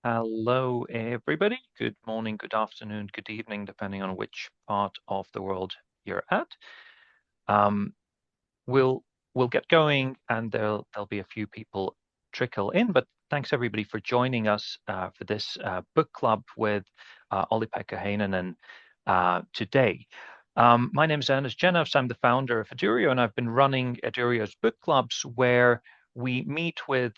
Hello, everybody. Good morning, good afternoon, good evening, depending on which part of the world you're at. Um, we'll we'll get going, and there'll be a few people trickle in. But thanks everybody for joining us for this book club with Olli-Pekka Heinonen today. My name is Ernest Jenavs. I'm the founder of Edurio, and I've been running Edurio's book clubs where we meet with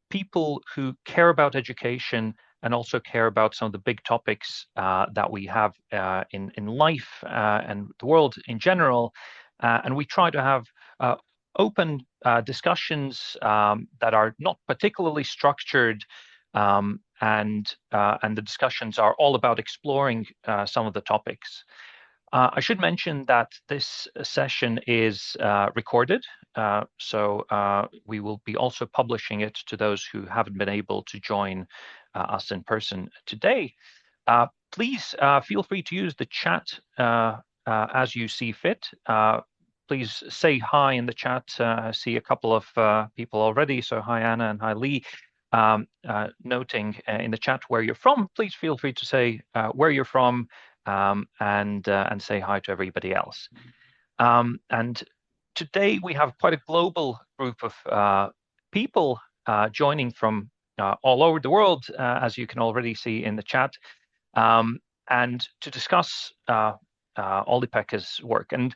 people who care about education and also care about some of the big topics that we have in life and the world in general. And we try to have open discussions that are not particularly structured, and the discussions are all about exploring some of the topics. I should mention that this session is recorded, so we will be also publishing it to those who haven't been able to join us in person today. Please feel free to use the chat as you see fit. Please say hi in the chat. I see a couple of people already, so hi Anna and hi Lee. Noting in the chat where you're from, please feel free to say where you're from, and say hi to everybody else. And today we have quite a global group of people joining from all over the world, as you can already see in the chat, and to discuss Olli-Pekka's work. And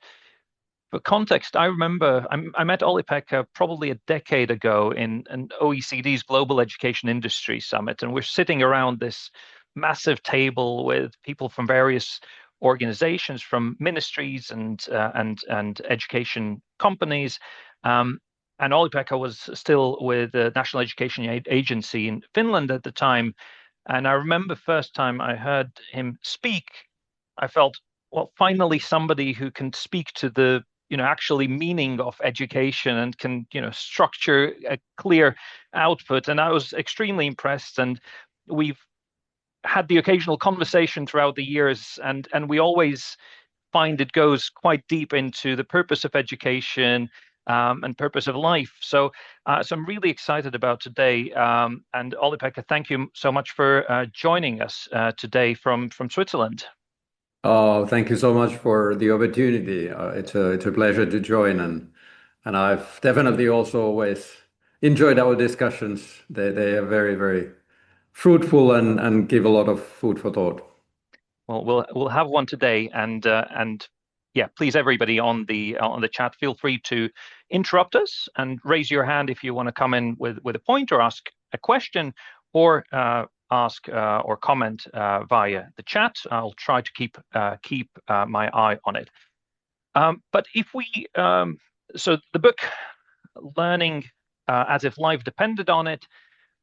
for context, I remember I met Olli-Pekka probably a decade ago in an OECD's Global Education Industry Summit, and we're sitting around this massive table with people from various organizations, from ministries and education companies. And Olli-Pekka was still with the National Education Agency in Finland at the time. And I remember first time I heard him speak, I felt, well, finally somebody who can speak to the actually meaning of education and can structure a clear output. And I was extremely impressed. And we've had the occasional conversation throughout the years, and we always find it goes quite deep into the purpose of education, and purpose of life. So I'm really excited about today. And Olli-Pekka, thank you so much for joining us today from Switzerland. Oh, thank you so much for the opportunity. It's a pleasure to join, and I've definitely also always enjoyed our discussions. They are very fruitful and give a lot of food for thought. Well, we'll have one today, and yeah, please everybody on the chat, feel free to interrupt us and raise your hand if you want to come in with a point or ask a question, or ask or comment via the chat. I'll try to keep my eye on it. But if we so the book Learning as if life depended on it.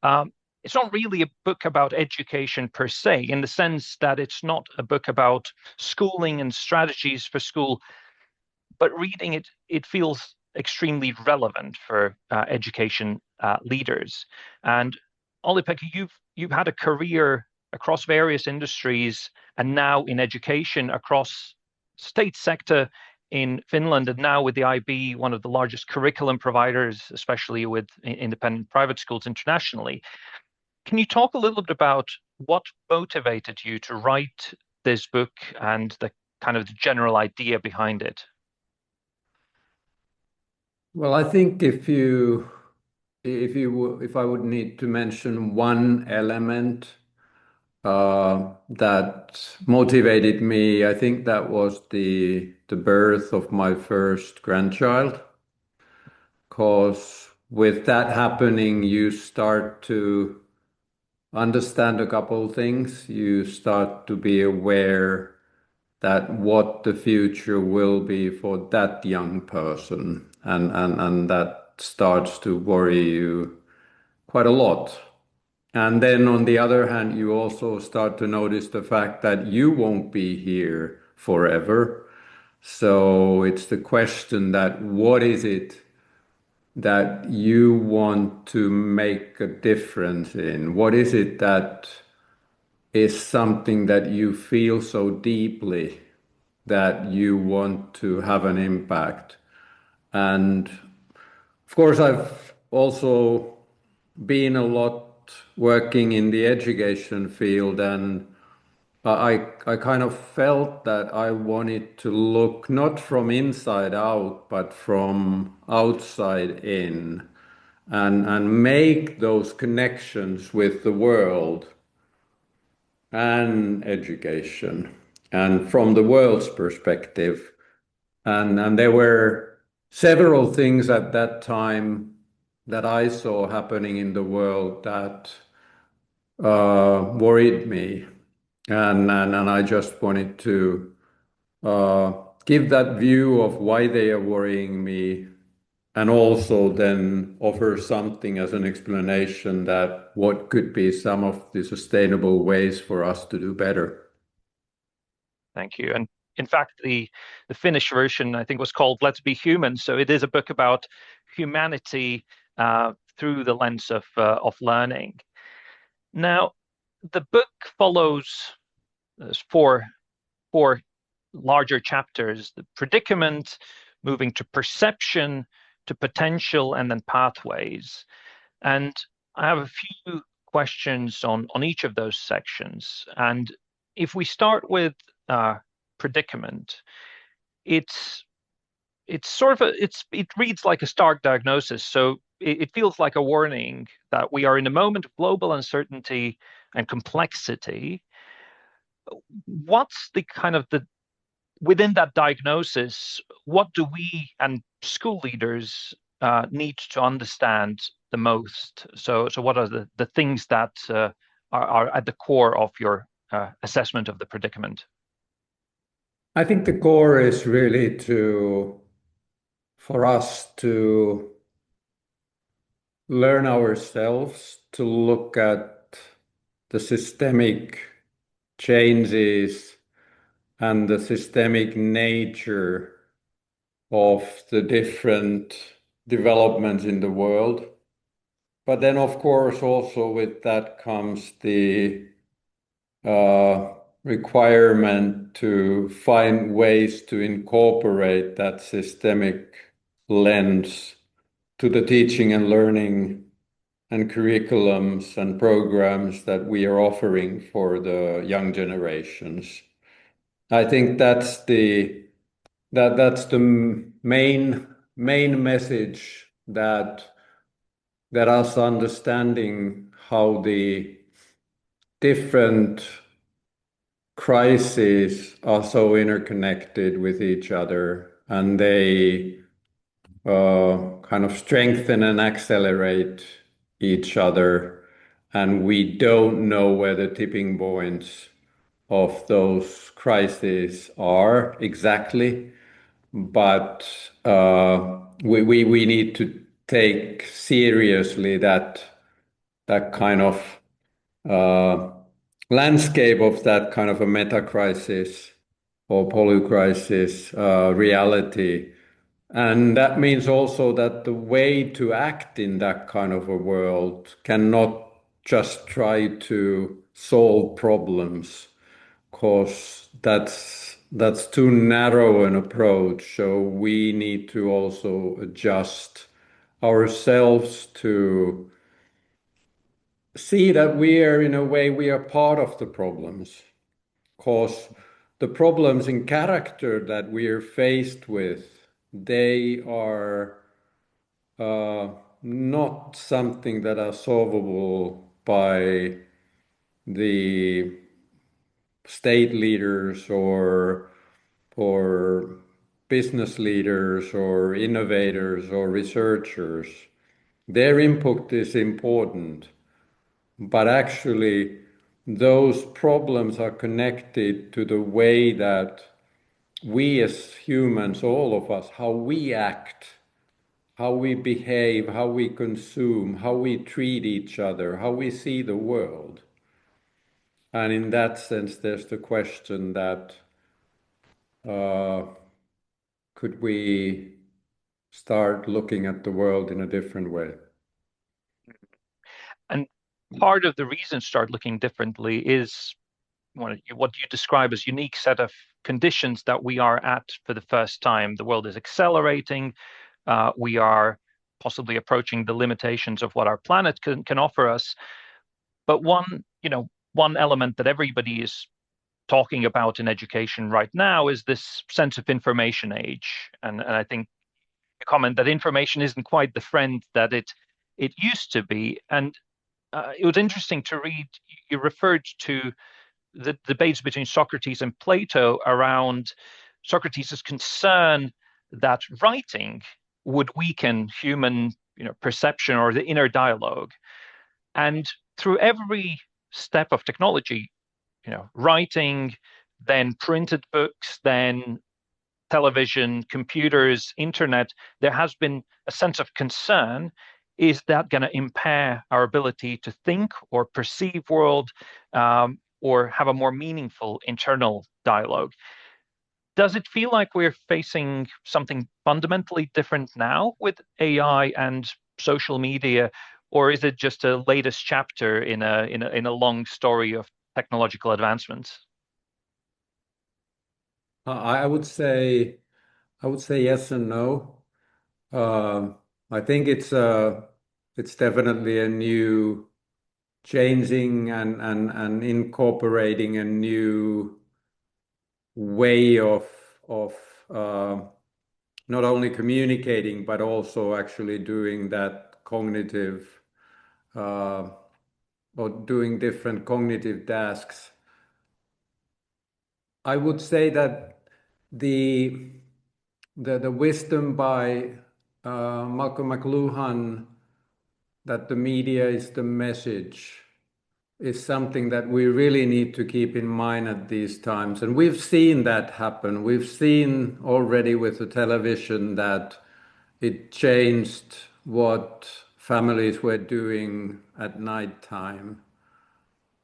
Um, it's not really a book about education per se, in the sense that it's not a book about schooling and strategies for school, but reading it, it feels extremely relevant for education leaders. And Olli-Pekka, you've had a career across various industries, and now in education across state sector in Finland, and now with the IB, one of the largest curriculum providers, especially with independent private schools internationally. Can you talk a little bit about what motivated you to write this book and the kind of the general idea behind it? Well, I think if I would need to mention one element that motivated me, I think that was the birth of my first grandchild. Because with that happening, you start to understand a couple things. You start to be aware that what the future will be for that young person, and that starts to worry you quite a lot. And then on the other hand, you also start to notice the fact that you won't be here forever. So it's the question that what is it that you want to make a difference in? What is it that is something that you feel so deeply that you want to have an impact? And of course, I've also been a lot working in the education field, and I kind of felt that I wanted to look not from inside out, but from outside in, and make those connections with the world and education, and from the world's perspective. And there were several things at that time that I saw happening in the world that worried me. And I just wanted to uh, give that view of why they are worrying me, and also then offer something as an explanation that what could be some of the sustainable ways for us to do better. Thank you. And in fact, the Finnish version, I think, was called "Let's Be Human." So it is a book about humanity through the lens of learning. Now, the book follows four larger chapters: the predicament, moving to perception, to potential, and then pathways. And I have a few questions on each of those sections. And if we start with predicament, it's sort of it reads like a stark diagnosis. So it feels like a warning that we are in a moment of global uncertainty and complexity. What's the kind of the within that diagnosis, what do we and school leaders need to understand the most? So what are the things that are at the core of your assessment of the predicament? I think the core is really for us to learn ourselves to look at the systemic changes and the systemic nature of the different developments in the world. But then, of course, also with that comes the requirement to find ways to incorporate that systemic lens to the teaching and learning and curriculums and programs that we are offering for the young generations. I think that's the main message, that us understanding how the different crises are so interconnected with each other, and they kind of strengthen and accelerate each other. And we don't know where the tipping points of those crises are exactly, but we need to take seriously that kind of uh, landscape of that kind of a meta crisis or polycrisis reality. And that means also that the way to act in that kind of a world cannot just try to solve problems, because that's too narrow an approach. So we need to also adjust ourselves to see that we are, in a way, we are part of the problems, because the problems in character that we are faced with, they are not something that are solvable by the state leaders or business leaders or innovators or researchers. Their input is important, but actually those problems are connected to the way that we as humans, all of us, how we act, how we behave, how we consume, how we treat each other, how we see the world. And in that sense, there's the question that uh, could we start looking at the world in a different way? And part of the reason start looking differently is what you describe as unique set of conditions that we are at for the first time. The world is accelerating. We are possibly approaching the limitations of what our planet can offer us. But one element that everybody is talking about in education right now is this sense of information age. And I think a comment that information isn't quite the friend that it used to be. And it was interesting to read, you referred to the debates between Socrates and Plato around Socrates' concern that writing would weaken human perception or the inner dialogue. And through every step of technology, writing, then printed books, then television, computers, internet, there has been a sense of concern. Is that going to impair our ability to think or perceive world, or have a more meaningful internal dialogue? Does it feel like we're facing something fundamentally different now with AI and social media, or is it just a latest chapter in a long story of technological advancements? I would say yes and no. Um, I think it's definitely a new changing and incorporating a new way of uh, not only communicating but also actually doing that cognitive uh, or doing different cognitive tasks. I would say that the the wisdom by Malcolm McLuhan that the media is the message is something that we really need to keep in mind at these times. And we've seen that happen. We've seen already with the television that it changed what families were doing at night time.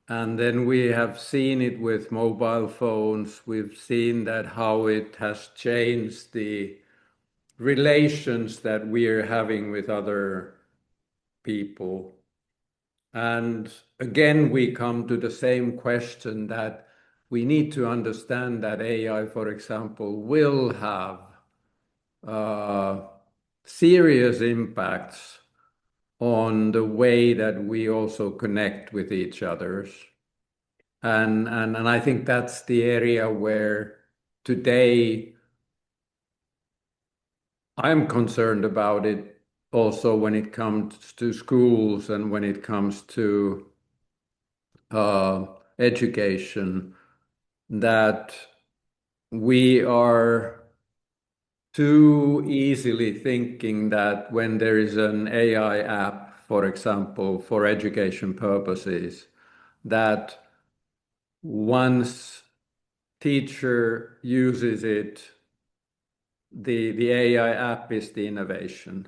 And then we have seen it with mobile phones. We've seen that how it has changed the relations that we are having with other people. And again, we come to the same question that we need to understand that AI, for example, will have uh, serious impacts on the way that we also connect with each others. And I think that's the area where today I'm concerned about it also when it comes to schools and when it comes to uh, education, that we are too easily thinking that when there is an AI app, for example, for education purposes, that once teacher uses it, the AI app is the innovation.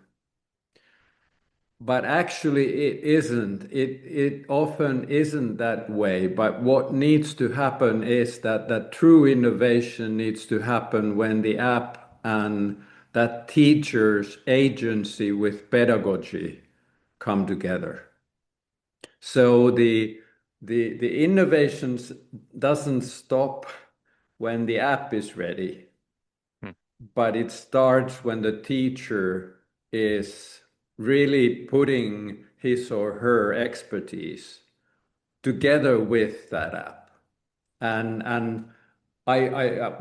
But actually, it isn't. It often isn't that way. But what needs to happen is that true innovation needs to happen when the app and that teacher's agency with pedagogy come together. So the innovations doesn't stop when the app is ready, Hmm. but it starts when the teacher is really putting his or her expertise together with that app. And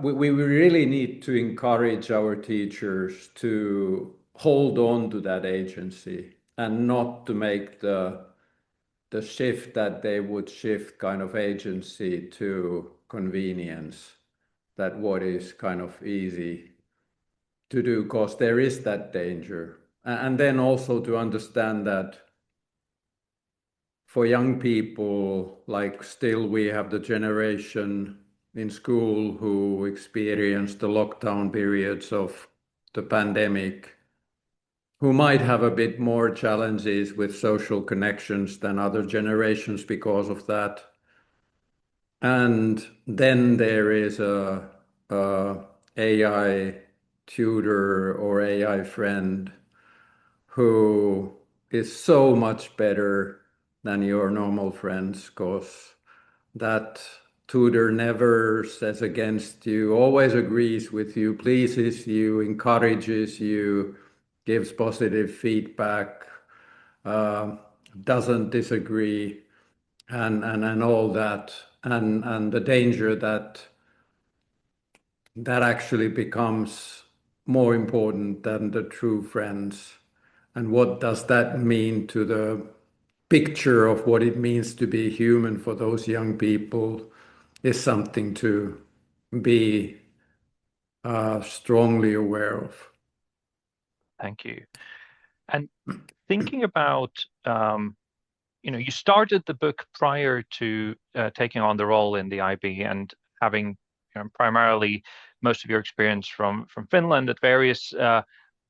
we really need to encourage our teachers to hold on to that agency and not to make the shift that they would shift kind of agency to convenience, that what is kind of easy to do, because there is that danger. And then also to understand that for young people, like still we have the generation in school who experienced the lockdown periods of the pandemic, who might have a bit more challenges with social connections than other generations because of that. And then there is a AI tutor or AI friend who is so much better than your normal friends, because that tutor never says against you, always agrees with you, pleases you, encourages you, gives positive feedback, uh, doesn't disagree. and all that, and the danger that that actually becomes more important than the true friends. And what does that mean to the picture of what it means to be human for those young people is something to be strongly aware of. Thank you. And thinking about, you started the book prior to taking on the role in the IB and having primarily most of your experience from Finland at various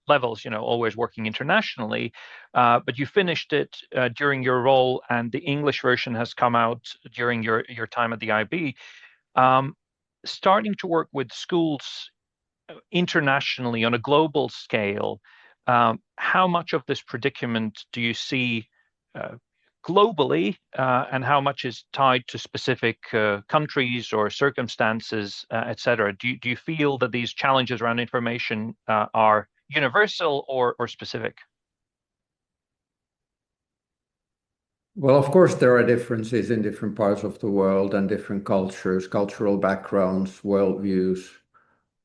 levels, always working internationally. But you finished it during your role, and the English version has come out during your time at the IB. Starting to work with schools internationally on a global scale, how much of this predicament do you see uh, globally, and how much is tied to specific countries or circumstances, et cetera? Do you feel that these challenges around information are universal or specific? Well, of course, there are differences in different parts of the world and different cultures, cultural backgrounds, worldviews.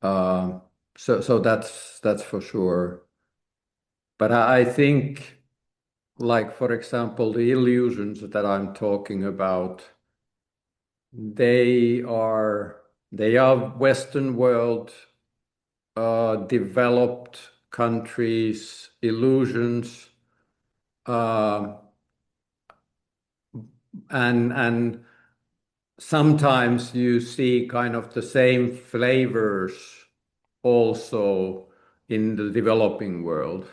Uh, so that's for sure. But I think, like for example, the illusions that I'm talking about, they are they are Western world developed countries illusions, uh, and sometimes you see kind of the same flavors also in the developing world.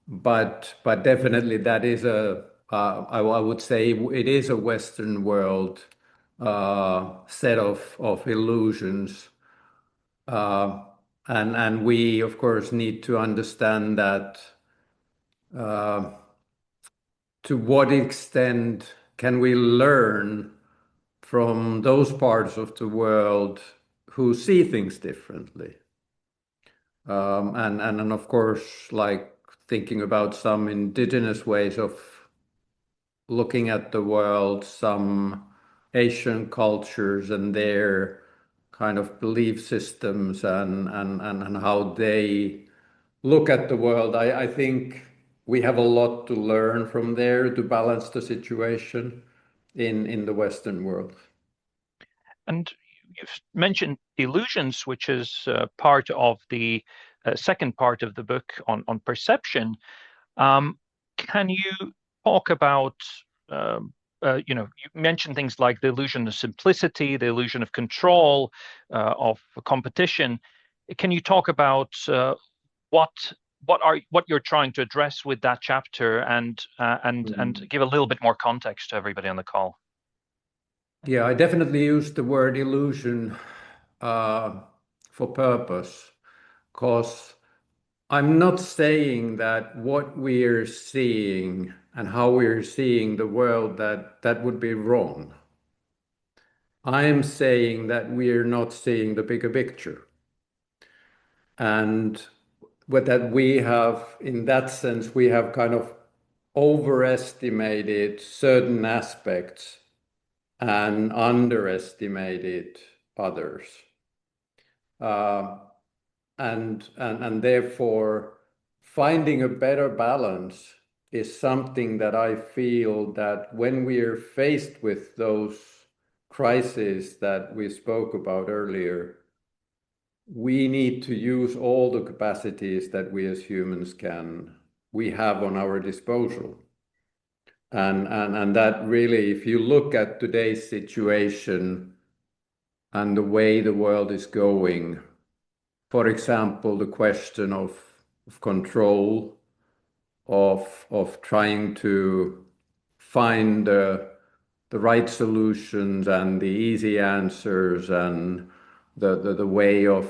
But definitely that is I would say it is a Western world set of illusions, uh, and we of course need to understand that uh, to what extent can we learn from those parts of the world who see things differently. And of course, like thinking about some indigenous ways of looking at the world, some Asian cultures and their kind of belief systems and how they look at the world. I think we have a lot to learn from there to balance the situation in the Western world. And you've mentioned illusions, which is part of the second part of the book on perception. Can you talk about, you mentioned things like the illusion of simplicity, the illusion of control, of competition. Can you talk about what what you're trying to address with that chapter, and give a little bit more context to everybody on the call? Yeah, I definitely use the word illusion uh, for purpose, because I'm not saying that what we're seeing and how we're seeing the world that would be wrong. I am saying that we're not seeing the bigger picture, and with that we have, in that sense, we have kind of overestimated certain aspects and underestimated others. Uh, and therefore finding a better balance is something that I feel that when we are faced with those crises that we spoke about earlier, we need to use all the capacities that we as humans can we have on our disposal. And that really, if you look at today's situation and the way the world is going, for example, the question of control, of trying to find the right solutions and the easy answers and the way of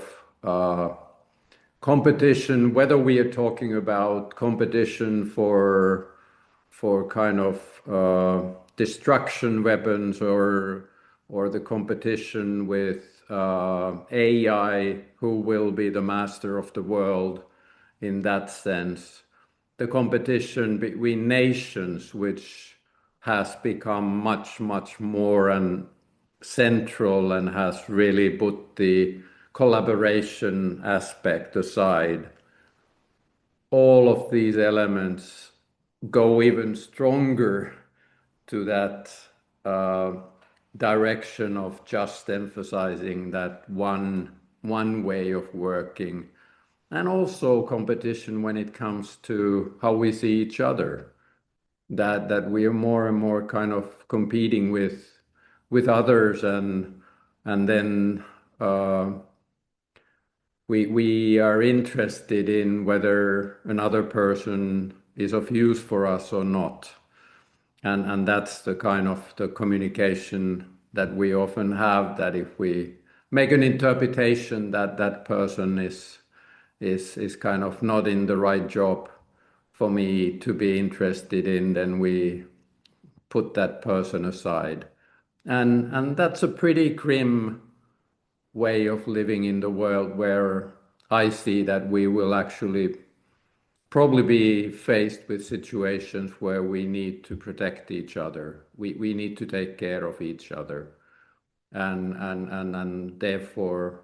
competition, whether we are talking about competition for kind of destruction weapons or the competition with AI, who will be the master of the world in that sense. The competition between nations, which has become much, much more and central and has really put the collaboration aspect aside. All of these elements go even stronger to that uh, direction of just emphasizing that one way of working, and also competition when it comes to how we see each other. That we are more and more kind of competing with others, and then we are interested in whether another person is of use for us or not. And that's the kind of the communication that we often have, that if we make an interpretation that that person is kind of not in the right job for me to be interested in, then we put that person aside. And that's a pretty grim way of living in the world, where I see that we will actually probably be faced with situations where we need to protect each other. We need to take care of each other. And therefore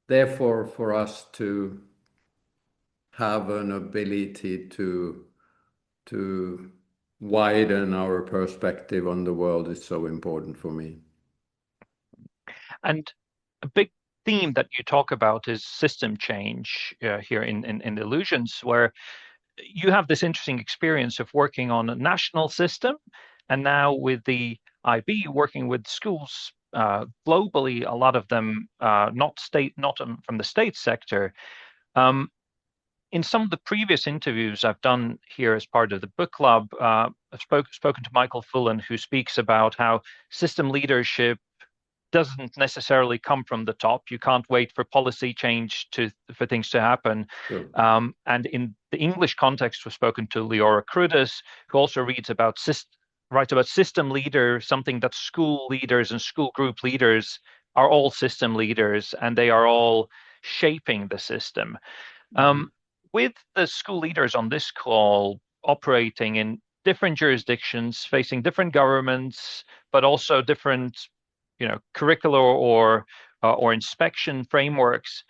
for us to have an ability to widen our perspective on the world is so important for me. And a big theme that you talk about is system change here in Illusions, where you have this interesting experience of working on a national system, and now with the IB working with schools globally, a lot of them not from the state sector. Um, in some of the previous interviews I've done here as part of the book club, I've spoken to Michael Fullen, who speaks about how system leadership doesn't necessarily come from the top. You can't wait for policy change for things to happen. Sure. And in the English context, we've spoken to Leora Crudis, who also writes about system leader, something that school leaders and school group leaders are all system leaders, and they are all shaping the system. Um, with the school leaders on this call operating in different jurisdictions, facing different governments, but also different, curricular or inspection frameworks.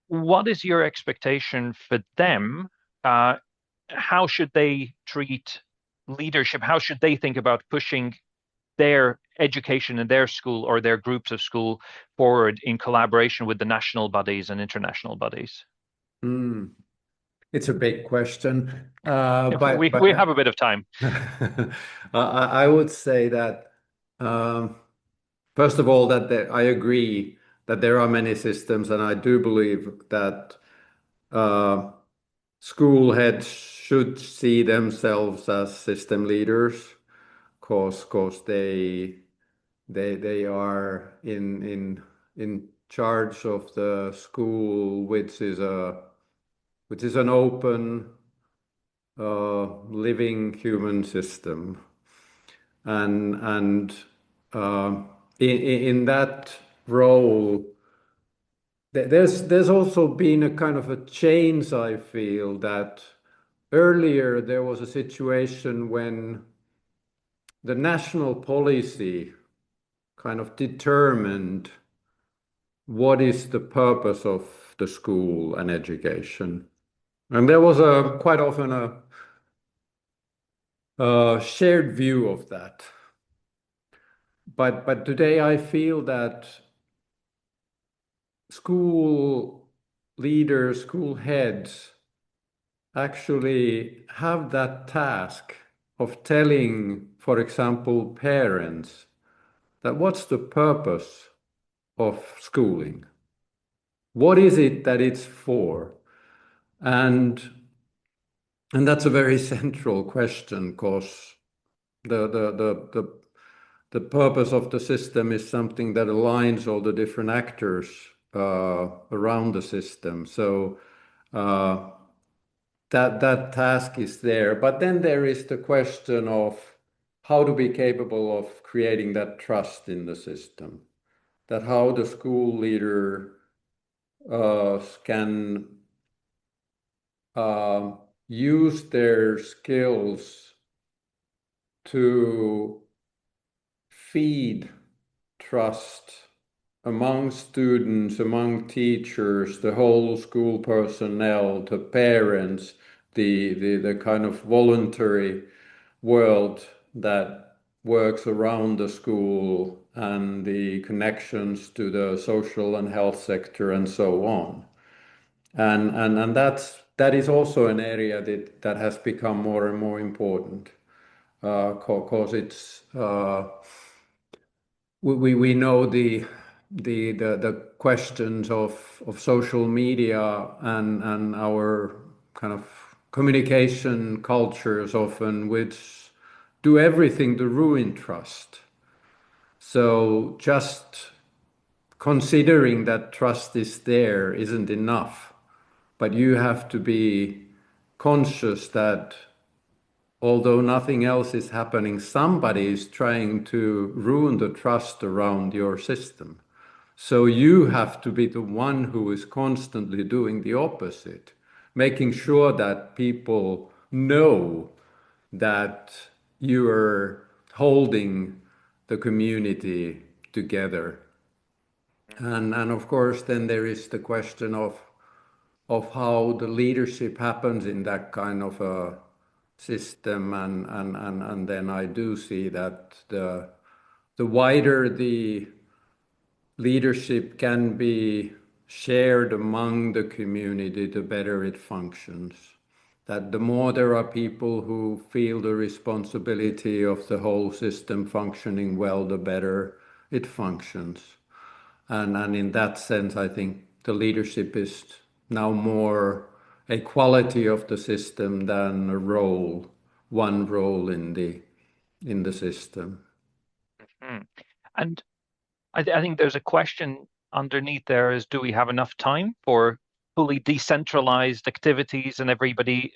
What is your expectation for them? How should they treat leadership? How should they think about pushing their education in their school or their groups of school forward in collaboration with the national bodies and international bodies? Mm. It's a big question, We have a bit of time. I would say that first of all, I agree that there are many systems, and I do believe that uh, school heads should see themselves as system leaders, cause they are in charge of the school, which is an open living human system, and in that role, there's also been a kind of a change. I feel that earlier there was a situation when the national policy kind of determined what is the purpose of the school and education, and there was a quite often a shared view of that. But today I feel that school leaders, school heads actually have that task of telling, for example, parents that what's the purpose of schooling? What is it that it's for? And and that's a very central question, because the purpose of the system is something that aligns all the different actors around the system. So uh, that task is there. But then there is the question of how to be capable of creating that trust in the system, that how the school leader can use their skills to feed trust among students, among teachers, the whole school personnel, the parents, the kind of voluntary world that works around the school and the connections to the social and health sector and so on. And that is also an area that has become more and more important because it's we know the questions of social media and our kind of communication cultures often which do everything to ruin trust. So just considering that trust is there isn't enough, but you have to be conscious that although nothing else is happening, somebody is trying to ruin the trust around your system. So you have to be the one who is constantly doing the opposite, making sure that people know that you are holding the community together. And of course, then there is the question of how the leadership happens in that kind of a system. And then I do see that the wider the leadership can be shared among the community, the better it functions. That the more there are people who feel the responsibility of the whole system functioning well, the better it functions. And in that sense, I think the leadership is now more a quality of the system than a role, one role in the system. Mm. And I think there's a question underneath there is, do we have enough time for fully decentralized activities and everybody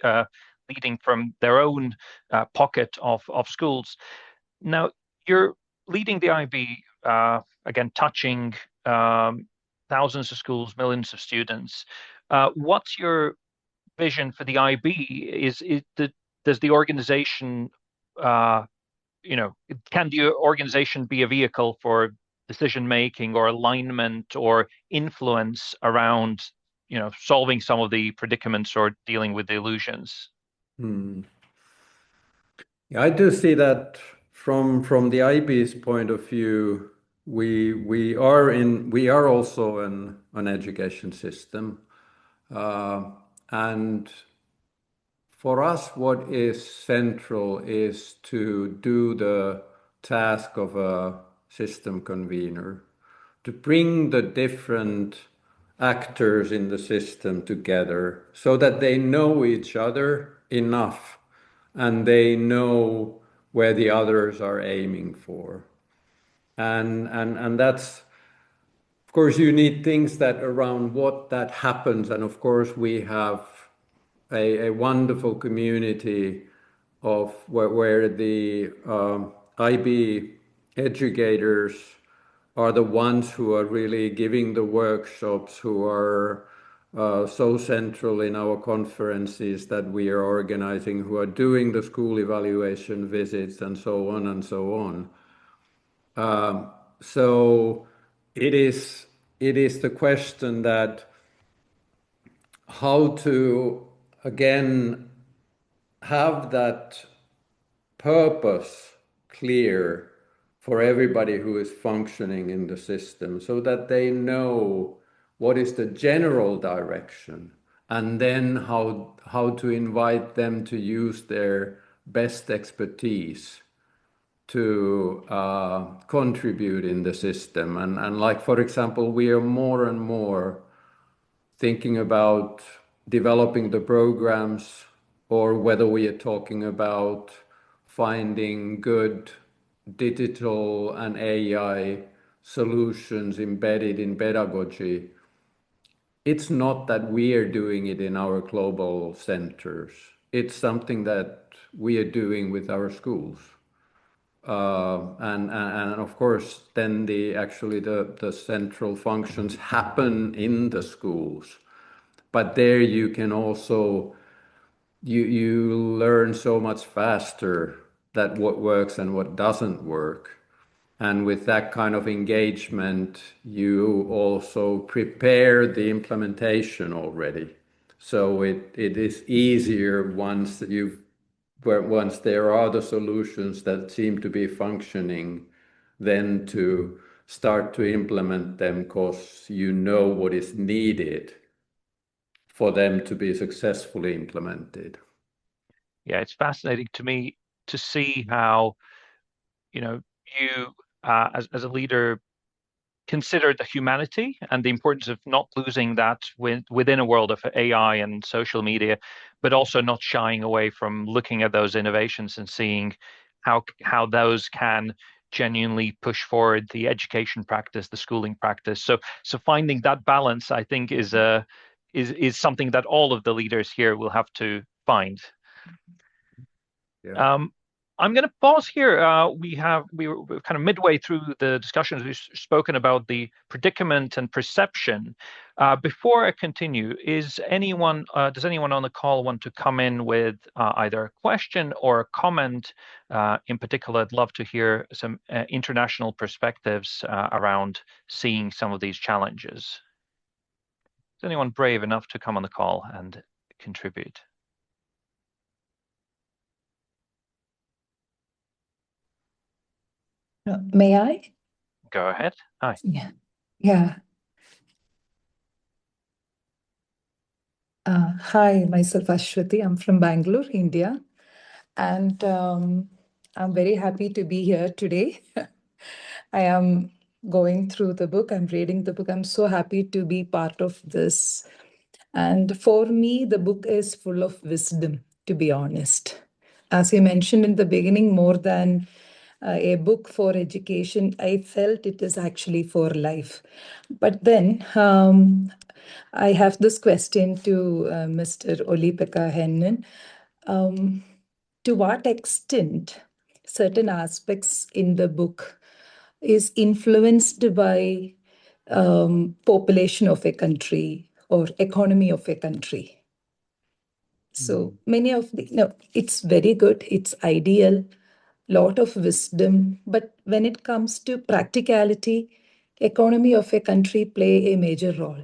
leading from their own pocket of schools? Now, you're leading the IB, again, touching thousands of schools, millions of students. What's your vision for the IB? Does the organization, uh, can the organization be a vehicle for decision making or alignment or influence around, solving some of the predicaments or dealing with the illusions? Hmm. Yeah, I do see that from the IB's point of view, we are also an education system, and for us, what is central is to do the task of a system convener, to bring the different actors in the system together so that they know each other enough and they know where the others are aiming for. And that's, of course, you need things that around what that happens. And of course, we have a wonderful community of where the IB educators are the ones who are really giving the workshops, who are so central in our conferences that we are organizing, who are doing the school evaluation visits and so on and so on. So it is the question that how to again have that purpose clear for everybody who is functioning in the system so that they know what is the general direction and then how to invite them to use their best expertise to contribute in the system. And like, for example, we are more and more thinking about developing the programs or whether we are talking about finding good digital and AI solutions embedded in pedagogy. It's not that we are doing it in our global centers. It's something that we are doing with our schools. And of course, then the central functions happen in the schools. But there you can also you learn so much faster that what works and what doesn't work. And with that kind of engagement, you also prepare the implementation already. So it is easier once there are the solutions that seem to be functioning, then to start to implement them because you know what is needed for them to be successfully implemented. Yeah, it's fascinating to me to see how, you as a leader consider the humanity and the importance of not losing that within a world of AI and social media, but also not shying away from looking at those innovations and seeing how those can genuinely push forward the education practice, the schooling practice. So finding that balance, I think, is something that all of the leaders here will have to find. Yeah. Um, I'm going to pause here. We're kind of midway through the discussions. We've spoken about the predicament and perception. Before I continue, does anyone on the call want to come in with either a question or a comment? In particular, I'd love to hear some international perspectives around seeing some of these challenges. Is anyone brave enough to come on the call and contribute? May I? Go ahead. Hi. Yeah. Yeah. Hi, myself Ashwati. I'm from Bangalore, India. And I'm very happy to be here today. I am going through the book. I'm reading the book. I'm so happy to be part of this. And for me, the book is full of wisdom, to be honest. As you mentioned in the beginning, more than a book for education, I felt it is actually for life. But then I have this question to Mr. Olli-Pekka Heinonen. To what extent certain aspects in the book is influenced by population of a country or economy of a country? So many of the, no, it's very good, it's ideal, lot of wisdom, but when it comes to practicality, economy of a country play a major role.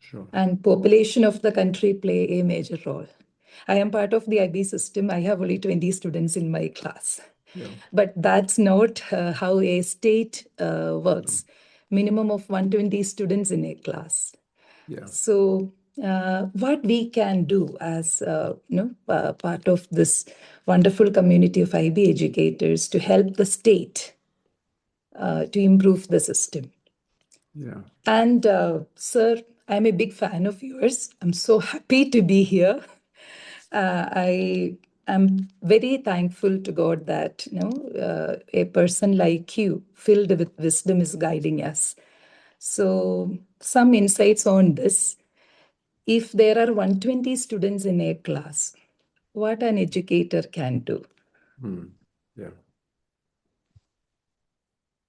Sure. And population of the country play a major role. I am part of the IB system. I have only 20 students in my class. Yeah. But that's not how a state works. Minimum of 120 students in a class. Yeah. So what we can do as part of this wonderful community of IB educators to help the state to improve the system. Yeah. And sir, I'm a big fan of yours. I'm so happy to be here. I am very thankful to God that a person like you, filled with wisdom, is guiding us. So, some insights on this. If there are 120 students in a class, what an educator can do. Yeah.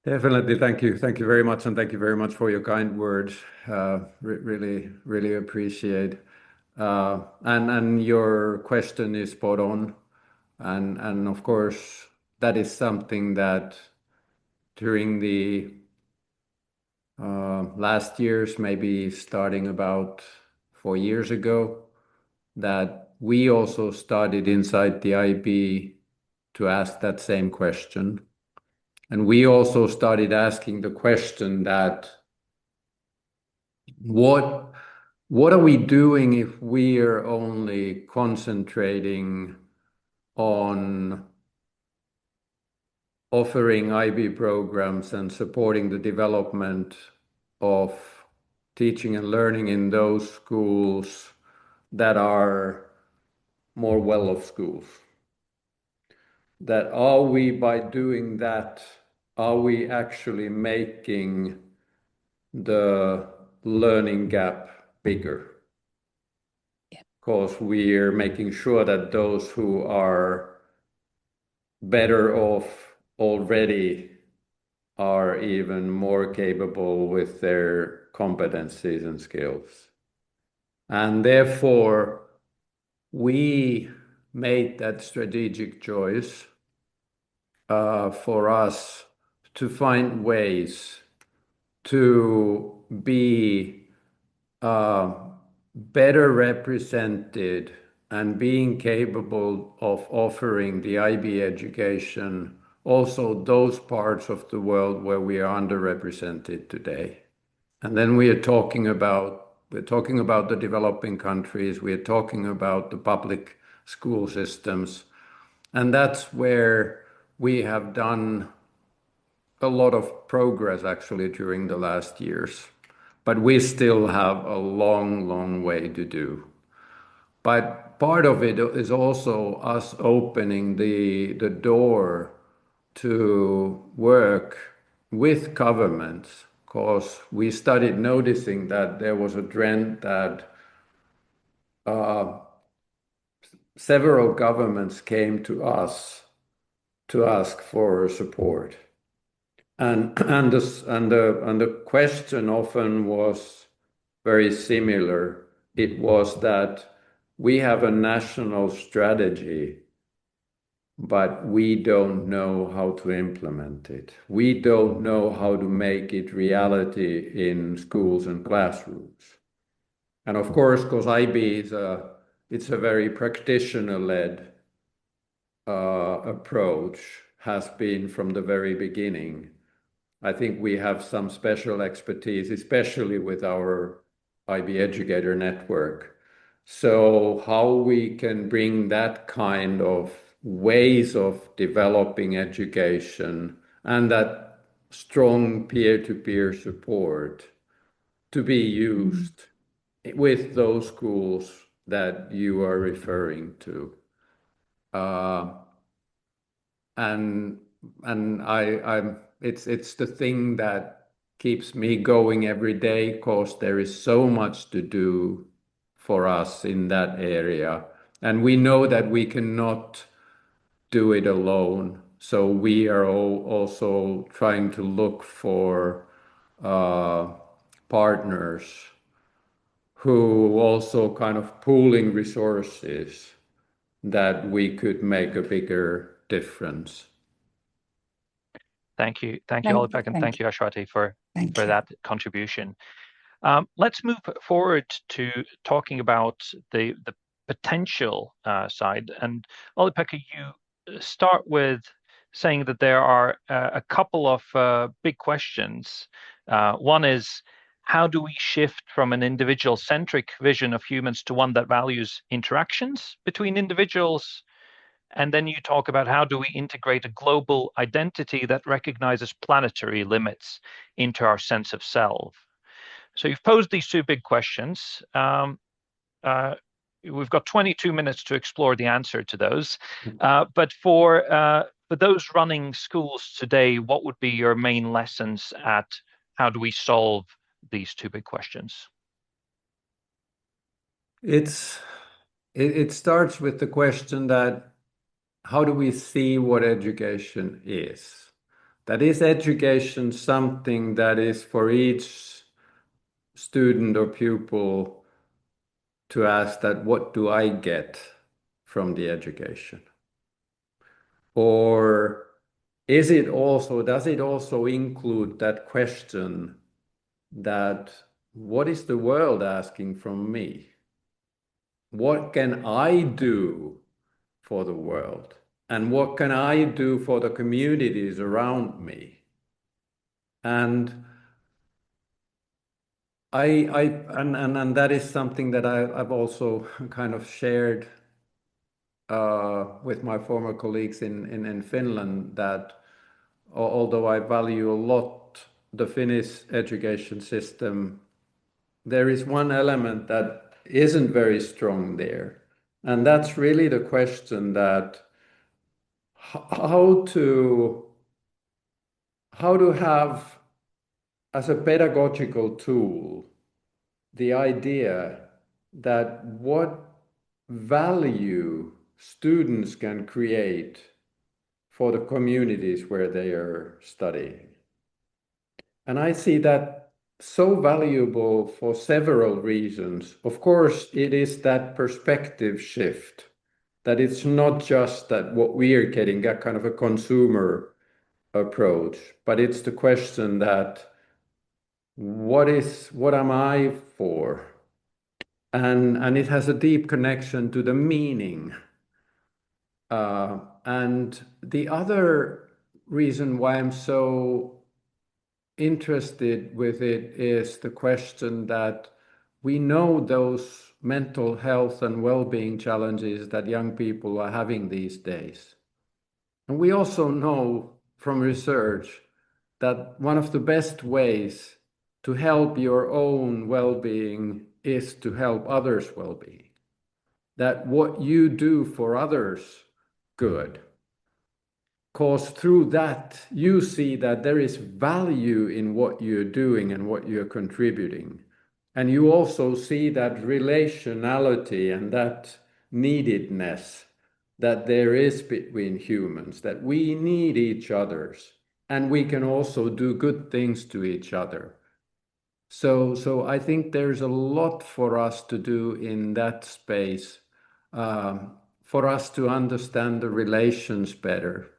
Definitely. Thank you. Thank you very much. And thank you very much for your kind words. Really, really appreciate. And your question is spot on. And of course, that is something that during the last years, maybe starting about 4 years ago, that we also started inside the IB to ask that same question. And we also started asking the question that what are we doing if we are only concentrating on offering IB programs and supporting the development of teaching and learning in those schools that are more well-off schools? That are we, by doing that, are we actually making the learning gap bigger? Because we're making sure that those who are better off already are even more capable with their competencies and skills. And therefore, we made that strategic choice for us to find ways to be better represented and being capable of offering the IB education also those parts of the world where we are underrepresented today. And then we're talking about the developing countries, we're talking about the public school systems, and that's where we have done a lot of progress actually during the last years. But we still have a long, long way to do. But part of it is also us opening the door to work with governments, because we started noticing that there was a trend that several governments came to us to ask for support. And the question often was very similar. It was that we have a national strategy, but we don't know how to implement it. We don't know how to make it reality in schools and classrooms. And of course, because IB it's a very practitioner-led approach, has been from the very beginning. I think we have some special expertise, especially with our IB Educator Network. So how we can bring that kind of ways of developing education and that strong peer-to-peer support to be used with those schools that you are referring to. And it's the thing that keeps me going every day, because there is so much to do for us in that area. And we know that we cannot do it alone. So we are also trying to look for partners who also kind of pooling resources that we could make a bigger difference. Thank you, Olli-Pekka, and thank you, Ashwati, for that contribution. Let's move forward to talking about the potential side. And Olli-Pekka, you start with saying that there are a couple of big questions. One is, how do we shift from an individual-centric vision of humans to one that values interactions between individuals? And then you talk about, how do we integrate a global identity that recognizes planetary limits into our sense of self? So you've posed these two big questions. We've got 22 minutes to explore the answer to those. But for those running schools today, what would be your main lessons at how do we solve these two big questions? It starts with the question that, how do we see what education is? That is education something that is for each student or pupil to ask that, what do I get from the education? Or does it also include that question that, what is the world asking from me? What can I do for the world? And what can I do for the communities around me? And and that is something that I've also kind of shared with my former colleagues in Finland, that although I value a lot the Finnish education system, there is one element that isn't very strong there. And that's really the question that how to have as a pedagogical tool the idea that what value students can create for the communities where they are studying. And I see that so valuable for several reasons. Of course, it is that perspective shift that it's not just that what we are getting, that kind of a consumer approach, but it's the question that what am I for? And it has a deep connection to the meaning. And the other reason why I'm so interested with it is the question that we know those mental health and well-being challenges that young people are having these days. And we also know from research that one of the best ways to help your own well-being is to help others' well-being. That what you do for others good, because through that you see that there is value in what you're doing and what you're contributing. And you also see that relationality and that neededness that there is between humans, that we need each other's, and we can also do good things to each other. So I think there's a lot for us to do in that space, for us to understand the relations better.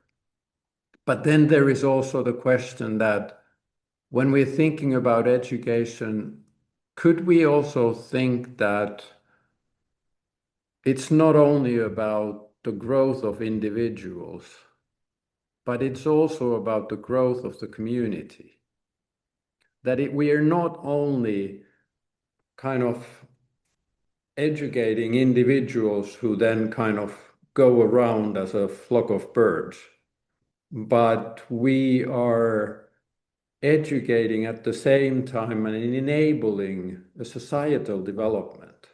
But then there is also the question that when we're thinking about education, could we also think that it's not only about the growth of individuals, but it's also about the growth of the community? That we are not only kind of educating individuals who then kind of go around as a flock of birds, but we are educating at the same time and enabling a societal development.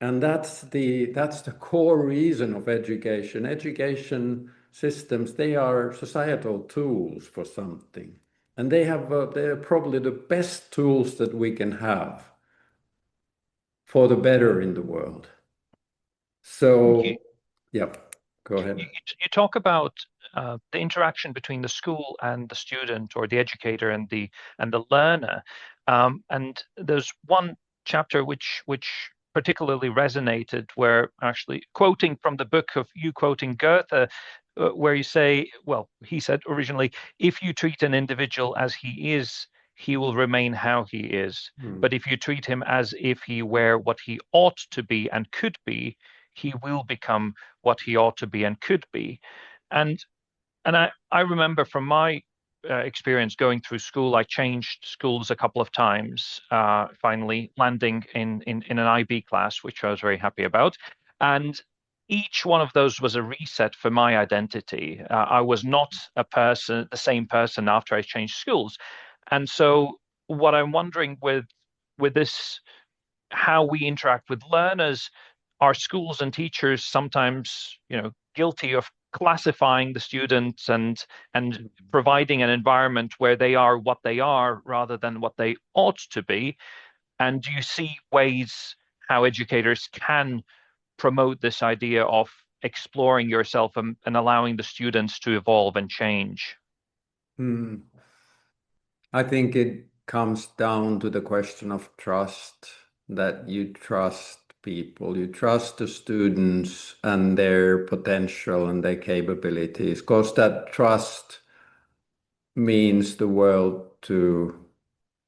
And that's the core reason of education. Education systems, they are societal tools for something. And they're probably the best tools that we can have for the better in the world. So, yeah, go ahead. You talk about the interaction between the school and the student, or the educator and the learner, and there's one chapter which particularly resonated, where, actually quoting from the book of you, quoting Goethe, where you say, well, he said originally, if you treat an individual as he is, he will remain how he is. But if you treat him as if he were what he ought to be and could be, he will become what he ought to be and could be. And I remember from my experience going through school, I changed schools a couple of times, finally landing in an IB class, which I was very happy about. And each one of those was a reset for my identity. I was not the same person after I changed schools. And so what I'm wondering with this, how we interact with learners, are schools and teachers sometimes, guilty of classifying the students and providing an environment where they are what they are rather than what they ought to be? And do you see ways how educators can promote this idea of exploring yourself and allowing the students to evolve and change? I think it comes down to the question of trust, that you trust people, you trust the students and their potential and their capabilities, because that trust means the world to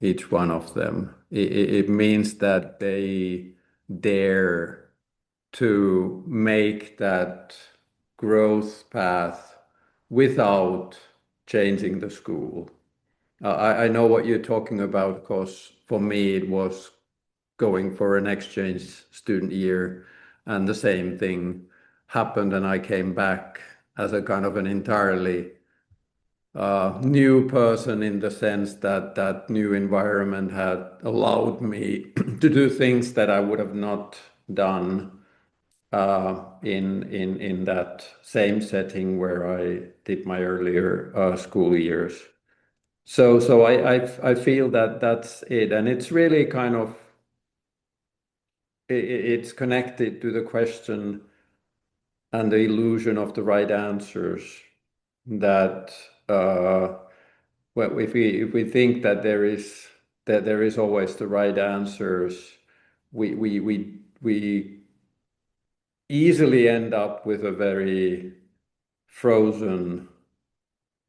each one of them. It means that they dare to make that growth path without changing the school. I know what you're talking about, because for me it was going for an exchange student year, and the same thing happened, and I came back as a kind of an entirely new person, in the sense that that new environment had allowed me to do things that I would have not done in that same setting where I did my earlier school years. So I feel that that's it, and it's really kind of it's connected to the question and the illusion of the right answers. That well, if we think that there is always the right answers, we easily end up with a very frozen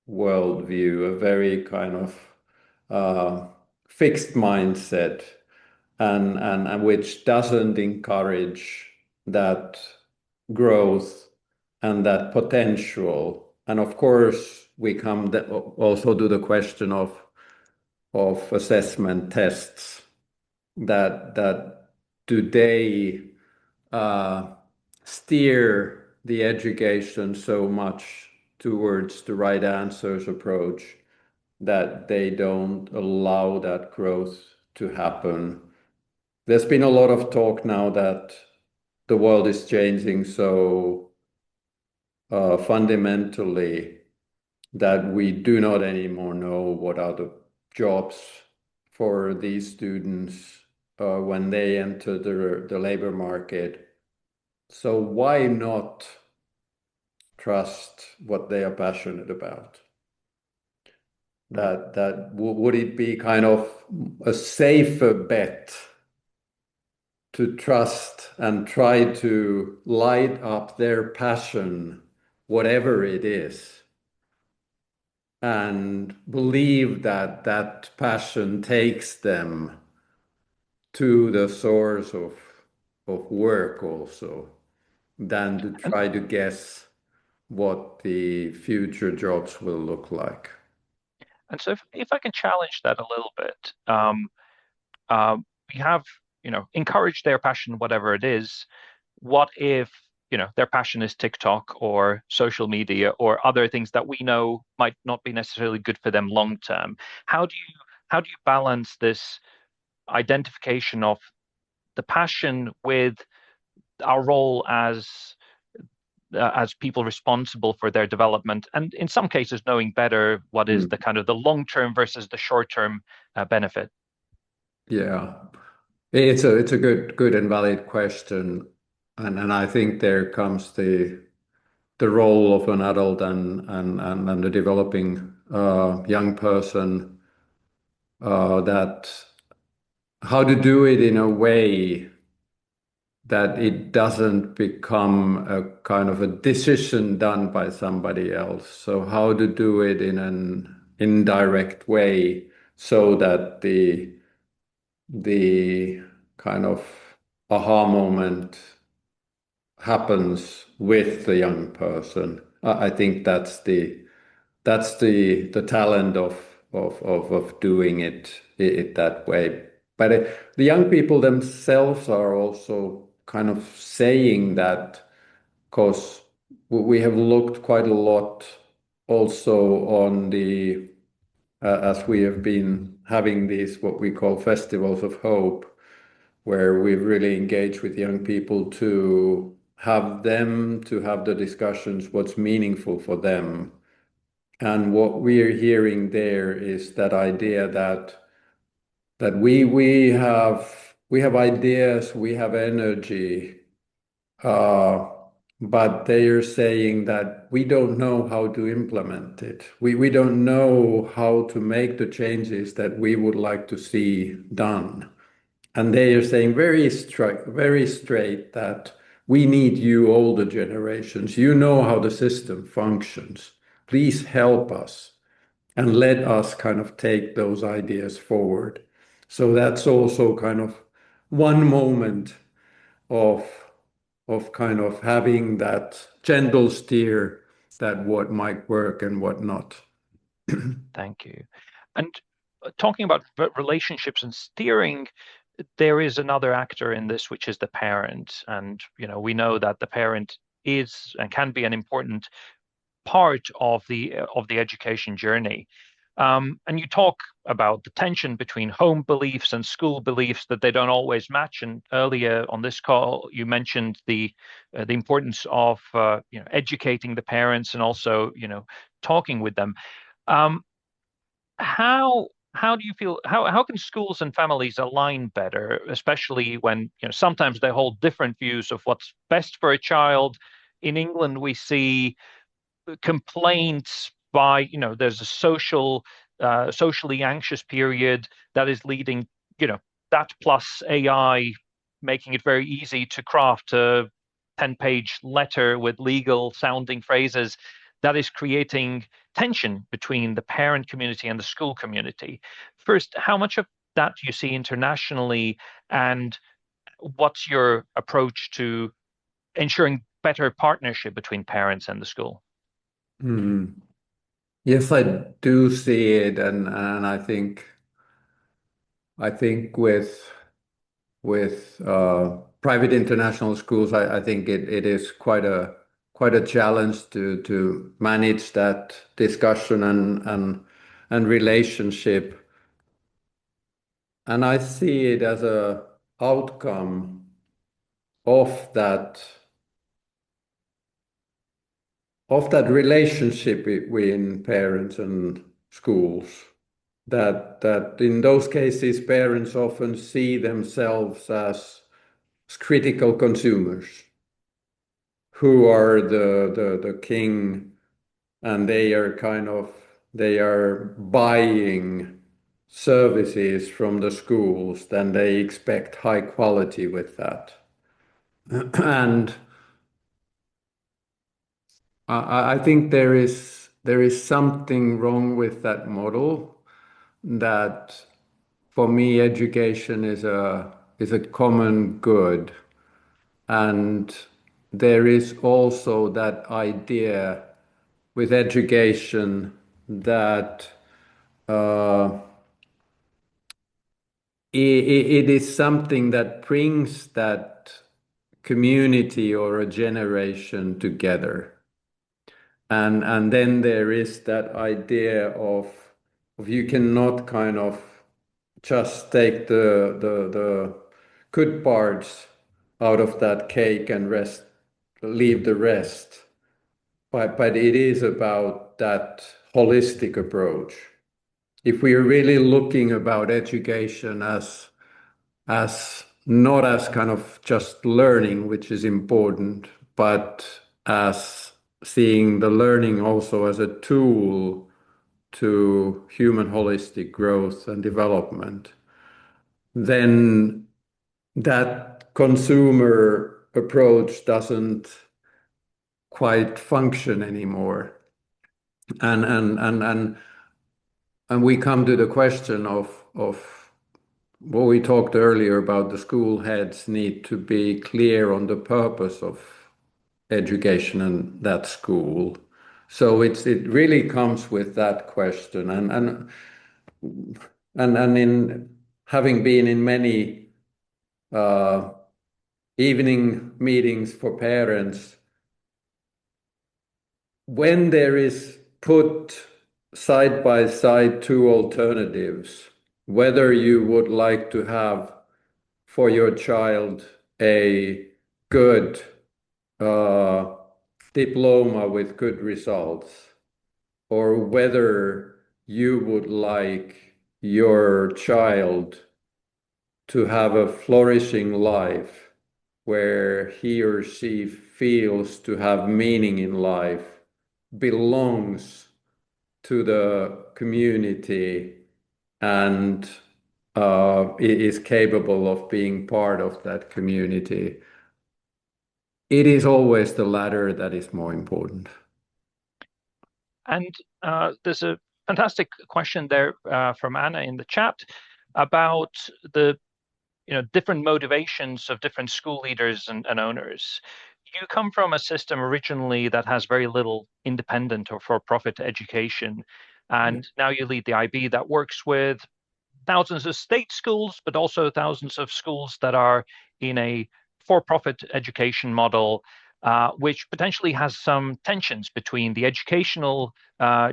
worldview, a very kind of fixed mindset, and which doesn't encourage that growth and that potential. And of course, we come also to the question of assessment tests that today steer the education so much towards the right answers approach that they don't allow that growth to happen. There's been a lot of talk now that the world is changing so fundamentally that we do not anymore know what are the jobs for these students when they enter the labor market. So why not trust what they are passionate about? That would it be kind of a safer bet to trust and try to light up their passion, whatever it is, and believe that that passion takes them to the source of work also, than to try to guess what the future jobs will look like. And so if I can challenge that a little bit, we have, encouraged their passion, whatever it is. What if, their passion is TikTok or social media or other things that we know might not be necessarily good for them long term? How do you balance this identification of the passion with our role as people responsible for their development, and in some cases knowing better what is the kind of the long term versus the short term benefit? Yeah, it's a good and valid question, and I think there comes the role of an adult and the developing young person, that how to do it in a way that it doesn't become a kind of a decision done by somebody else. So how to do it in an indirect way so that the kind of aha moment happens with the young person. I think that's the talent of doing it that way. But the young people themselves are also kind of saying that, because we have looked quite a lot also on the as we have been having these what we call festivals of hope, where we really engage with young people to have the discussions what's meaningful for them. And what we are hearing there is that idea that we have ideas, we have energy, but they are saying that we don't know how to implement it. We don't know how to make the changes that we would like to see done. And they are saying very straight that we need you, older generations. You know how the system functions. Please help us and let us kind of take those ideas forward. So that's also kind of one moment of kind of having that gentle steer that what might work and what not. Thank you. And talking about relationships and steering, there is another actor in this, which is the parent. And we know that the parent is and can be an important part of the education journey. And you talk about the tension between home beliefs and school beliefs, that they don't always match. And earlier on this call, you mentioned the importance of educating the parents and also talking with them. How do you feel? How can schools and families align better, especially when sometimes they hold different views of what's best for a child? In England, we see complaints by there's a socially anxious period that is leading that plus AI making it very easy to craft a 10-page letter with legal sounding phrases that is creating tension between the parent community and the school community. First, how much of that do you see internationally, and what's your approach to ensuring better partnership between parents and the school? Mm. Yes, I do see it, and I think with private international schools, I think it is quite a challenge to manage that discussion and relationship. And I see it as a outcome of that relationship between parents and schools. That in those cases, parents often see themselves as critical consumers who are the king, and they are buying services from the schools, then they expect high quality with that. And I think there is something wrong with that model, that for me education is a common good, and there is also that idea with education that it is something that brings that community or a generation together. And then there is that idea of you cannot kind of just take the good parts out of that cake and leave the rest. But it is about that holistic approach. If we are really looking about education as not as kind of just learning, which is important, but as seeing the learning also as a tool to human holistic growth and development, then that consumer approach doesn't quite function anymore. And we come to the question of what we talked earlier about. The school heads need to be clear on the purpose of education in that school. So it really comes with that question, and in having been in many evening meetings for parents, when there is put side by side two alternatives, whether you would like to have for your child a good diploma with good results, or whether you would like your child to have a flourishing life where he or she feels to have meaning in life, belongs to the community, and is capable of being part of that community, it is always the latter that is more important. And there's a fantastic question there from Anna in the chat about the different motivations of different school leaders and owners. You come from a system originally that has very little independent or for-profit education, and now you lead the IB that works with thousands of state schools, but also thousands of schools that are in a for-profit education model, which potentially has some tensions between the educational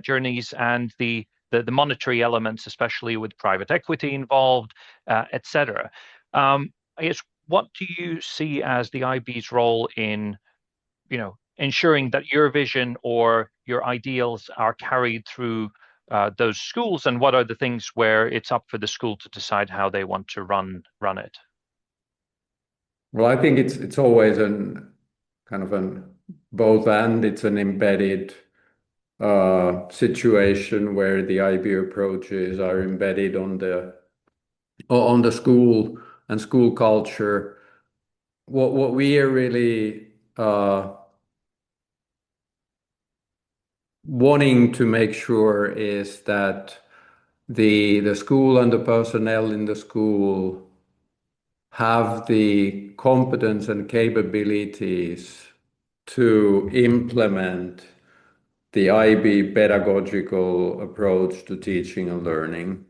journeys and the monetary elements, especially with private equity involved, etc. I guess, what do you see as the IB's role in, ensuring that your vision or your ideals are carried through those schools, and what are the things where it's up for the school to decide how they want to run it? Well, I think it's always an kind of an both and. It's an embedded situation where the IB approaches are embedded on the school and school culture. What we are really wanting to make sure is that the school and the personnel in the school have the competence and capabilities to implement the IB pedagogical approach to teaching and learning.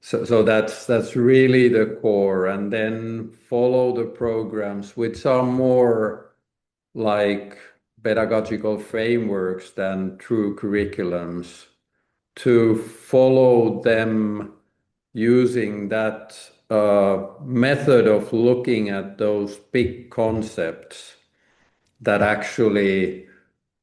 So that's really the core, and then follow the programs which are more like pedagogical frameworks than true curriculums, to follow them using that method of looking at those big concepts that actually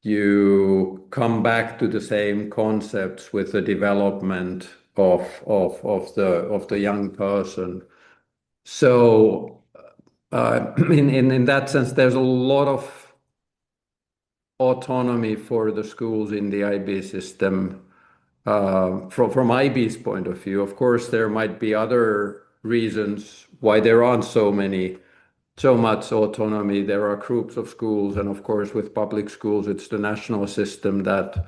you come back to the same concepts with the development of the young person. So in that sense, there's a lot of autonomy for the schools in the IB system. From IB's point of view, of course, there might be other reasons why there aren't so much autonomy. There are groups of schools, and of course, with public schools, it's the national system that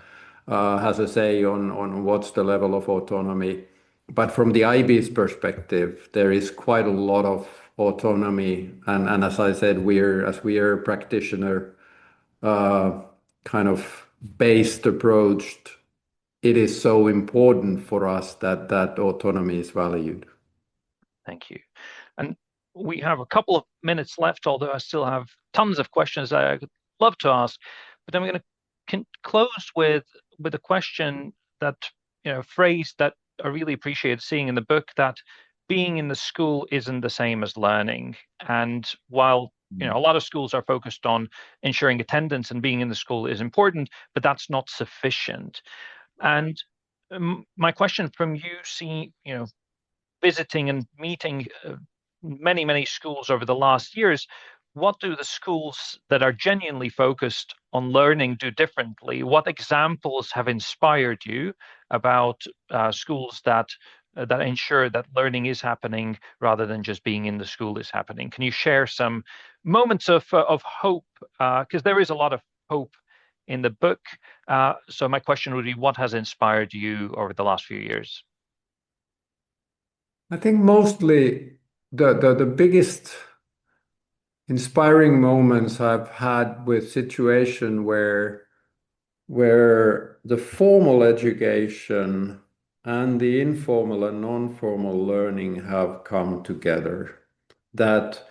has a say on what's the level of autonomy. But from the IB's perspective, there is quite a lot of autonomy, and as I said, we are practitioner kind of based approached. It is so important for us that that autonomy is valued. Thank you. And we have a couple of minutes left, although I still have tons of questions I could love to ask. But then we're going to close with a question that, phrase that I really appreciate seeing in the book, that being in the school isn't the same as learning. And while a lot of schools are focused on ensuring attendance, and being in the school is important, but that's not sufficient. And my question from you, visiting and meeting many schools over the last years, what do the schools that are genuinely focused on learning do differently? What examples have inspired you about schools that ensure that learning is happening rather than just being in the school is happening? Can you share some moments of hope? Because there is a lot of hope in the book. So my question would be, what has inspired you over the last few years? I think mostly the biggest inspiring moments I've had with situation where the formal education and the informal and non-formal learning have come together. That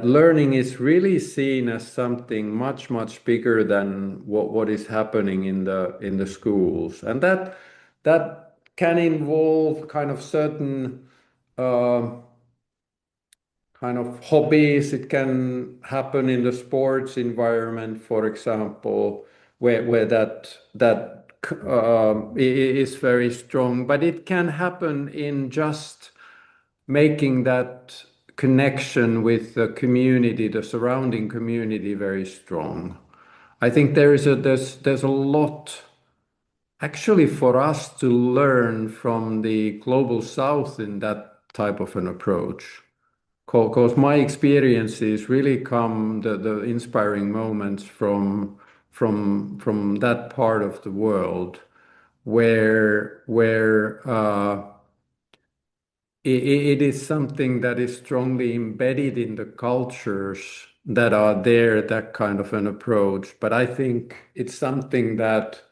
learning is really seen as something much bigger than what is happening in the schools, and that can involve kind of certain kind of hobbies. It can happen in the sports environment, for example, where that is very strong. But it can happen in just making that connection with the community, the surrounding community, very strong. I think there's a lot actually for us to learn from the global south in that type of an approach. Because my experiences really come, the inspiring moments from that part of the world where it is something that is strongly embedded in the cultures that are there, that kind of an approach. But I think it's something that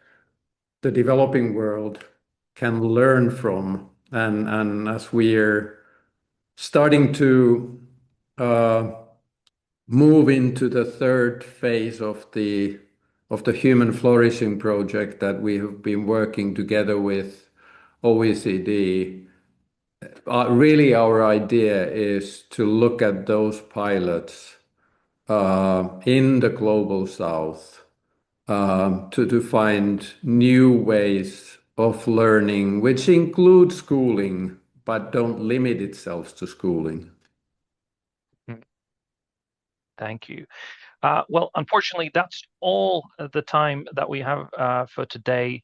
the developing world can learn from, and as we're starting to move into the third phase of the human flourishing project that we have been working together with OECD. Really, our idea is to look at those pilots in the global south to find new ways of learning, which include schooling, but don't limit itself to schooling. Thank you. Well, unfortunately, that's all the time that we have for today.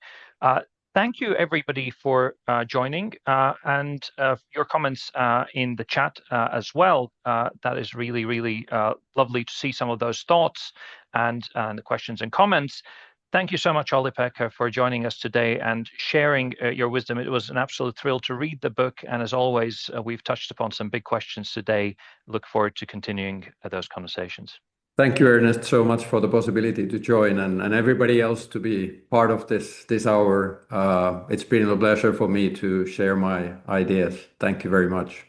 Thank you, everybody, for joining and your comments in the chat as well. That is really lovely to see some of those thoughts. and the questions and comments. Thank you so much, Olli-Pekka, for joining us today and sharing your wisdom. It was an absolute thrill to read the book. And as always, we've touched upon some big questions today. Look forward to continuing those conversations. Thank you, Ernest, so much for the possibility to join and everybody else to be part of this hour. It's been a pleasure for me to share my ideas. Thank you very much.